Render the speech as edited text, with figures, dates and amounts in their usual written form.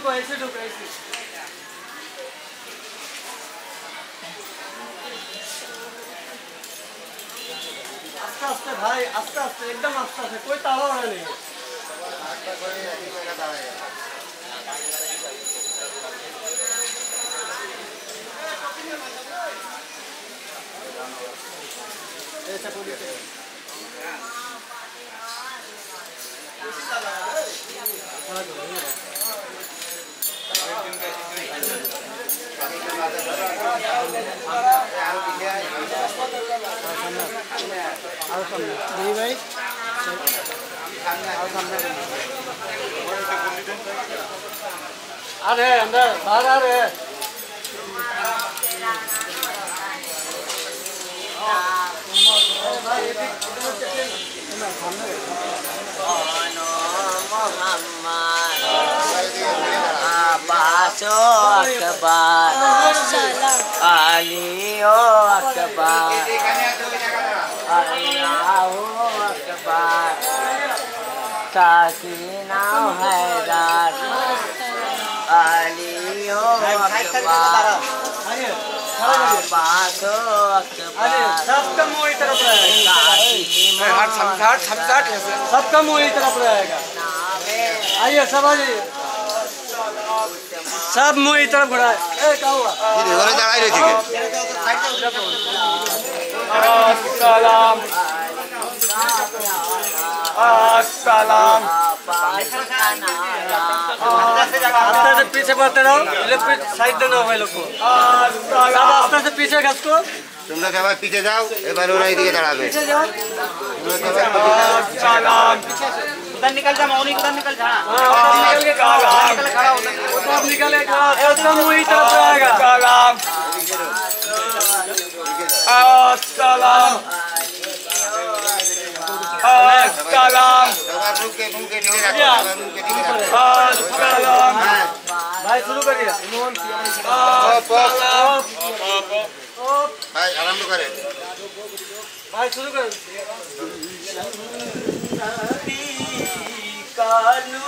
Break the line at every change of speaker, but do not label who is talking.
ढुको ऐसे ढुको ऐसे। आस्ते आस्ते भाई, आस्ते आस्ते, एकदम आस्ते आस्ते, कोई ताला वाला नहीं है। ऐसा बोलिए नहीं भाई, आ रहे हैं अंदर, बाहर आ रहे हैं।
अब्बासो अकबर अलीओ अकबर अल्लाहू अकबर साकीना हैदर अलीओ अकबर अब्बासो अकबर।
सबका मुंह इस तरफ रहेगा, सबका मुंह इस तरफ रहेगा। आइए सब आ जाइए, सब मुंह इस तरफ घुराए। क्या हुआ? अस्सलाम अस्सलाम। आस्ते से पीछे बढ़ते रहो, साइड देना होगा लोग को। सब आस्ते से पीछे घसको।
तुम लोग क्या पीछे जाओ, बार दिखे दड़ा पे
उधर निकल जा मौनी, उधर निकल जा।
निकल के खड़ा उधर निकले एकदम वही तरफ आएगा। अस्सलाम अस्सलाम अस्सलाम। भाई शुरू करिए
भाई, आराम तो करे
भाई, शुरू कर।
कालू